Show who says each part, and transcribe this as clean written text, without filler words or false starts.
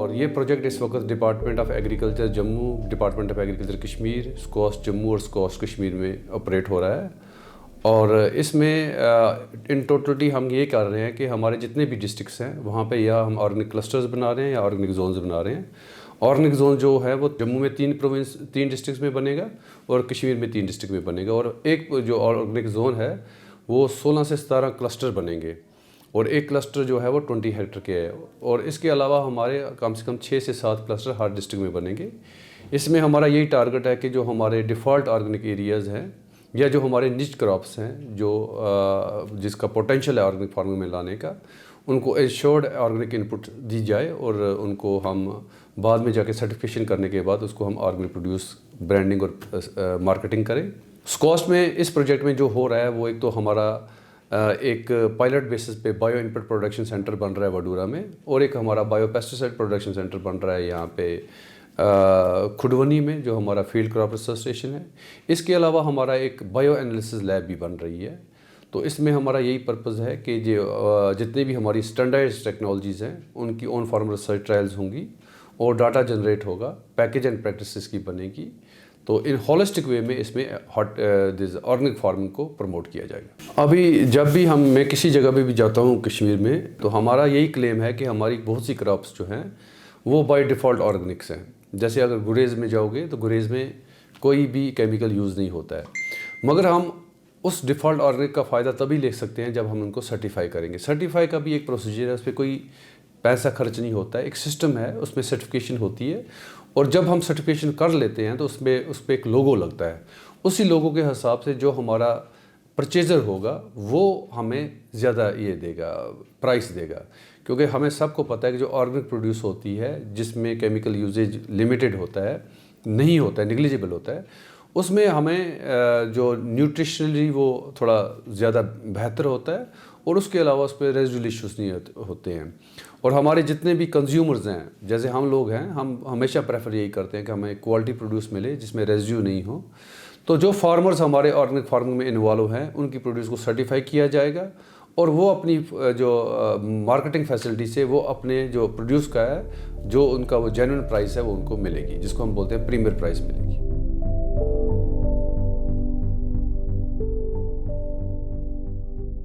Speaker 1: और ये प्रोजेक्ट इस वक्त department of agriculture Jammu, department of agriculture Kashmir, squash Jammu और स्क्वाश कश्मीर में ऑपरेट हो रहा है। और इसमें इन टोटलिटी हम ये कर रहे हैं कि हमारे जितने भी डिस्ट्रिक्ट्स हैं वहाँ पे या हम ऑर्गेनिक क्लस्टर्स बना रहे हैं या ऑर्गेनिक जोन्स बना रहे हैं। ऑर्गेनिक जोन जो है वो जम्मू में 3 डिस्ट्रिक्ट्स में बनेगा और कश्मीर में 3 डिस्ट्रिक्ट में बनेगा। और एक जो ऑर्गेनिक जोन है वो 16 से 17 क्लस्टर बनेंगे और एक क्लस्टर जो है वो 20 हेक्टेयर के है। और इसके अलावा हमारे कम से कम 6 से 7 क्लस्टर हर डिस्ट्रिक्ट में बनेंगे। इसमें हमारा यही टारगेट है कि जो हमारे डिफ़ॉल्ट ऑर्गेनिक एरियाज़ हैं या जो हमारे निच क्रॉप्स हैं जो जिसका पोटेंशियल है ऑर्गेनिक फार्मिंग में लाने का, उनको एश्योर्ड ऑर्गेनिक इनपुट दी जाए और उनको हम बाद में जाके सर्टिफिकेशन करने के बाद उसको हम ऑर्गेनिक प्रोड्यूस ब्रांडिंग और मार्केटिंग करें। स्क्वाश में इस प्रोजेक्ट में जो हो रहा है वो एक तो हमारा एक पायलट बेसिस पे बायो इनपुट प्रोडक्शन सेंटर बन रहा है वडूरा में, और एक हमारा बायो पेस्टिसाइड प्रोडक्शन सेंटर बन रहा है यहाँ पे खुडवनी में, जो हमारा फील्ड क्रॉप रिसर्च स्टेशन है। इसके अलावा हमारा एक बायो एनालिसिस लैब भी बन रही है। तो इसमें हमारा यही पर्पज़ है कि जो जितने भी हमारी स्टैंडर्डाइज्ड टेक्नोलॉजीज़ हैं उनकी ऑन फार्म रिसर्च ट्रायल्स होंगी और डाटा जनरेट होगा, पैकेज एंड प्रैक्टिसेस की बनेगी। तो इन होलिस्टिक वे में इसमें ऑर्गेनिक फार्मिंग को प्रमोट किया जाएगा। अभी जब भी मैं किसी जगह पे भी जाता हूँ कश्मीर में, तो हमारा यही क्लेम है कि हमारी बहुत सी क्रॉप्स जो हैं वो बाय डिफ़ॉल्ट ऑर्गेनिक्स हैं। जैसे अगर गुरेज़ में जाओगे तो गुरेज़ में कोई भी केमिकल यूज़ नहीं होता है, मगर हम उस डिफ़ॉल्ट ऑर्गेनिक का फ़ायदा तभी ले सकते हैं जब हम उनको सर्टिफाई करेंगे। सर्टिफाई का भी एक प्रोसीजर है, उस पर कोई पैसा खर्च नहीं होता है, एक सिस्टम है, उसमें सर्टिफिकेशन होती है। और जब हम सर्टिफिकेशन कर लेते हैं तो उस पर एक लोगो लगता है। उसी लोगो के हिसाब से जो हमारा परचेज़र होगा वो हमें ज़्यादा ये देगा, प्राइस देगा। क्योंकि हमें सबको पता है कि जो ऑर्गेनिक प्रोड्यूस होती है जिसमें केमिकल यूजेज लिमिटेड होता है, नहीं होता है, निग्लिजिबल होता है, उसमें हमें जो न्यूट्रिशनली वो थोड़ा ज़्यादा बेहतर होता है और उसके अलावा उस पर रेजिडुअल इश्यूज़ नहीं होते हैं। और हमारे जितने भी कंज्यूमर्स हैं, जैसे हम लोग हैं, हम हमेशा प्रेफर यही करते हैं कि हमें क्वालिटी प्रोड्यूस मिले जिसमें रेजिड्यू नहीं हो। तो जो फार्मर्स हमारे ऑर्गेनिक फार्मिंग में इन्वॉल्व हैं उनकी प्रोड्यूस को सर्टिफाई किया जाएगा और वो अपनी जो मार्केटिंग फैसिलिटी से वो अपने जो प्रोड्यूस का है, जो उनका वो जेन्युइन प्राइस है वो उनको मिलेगी, जिसको हम बोलते हैं प्रीमियर प्राइस मिलेगी।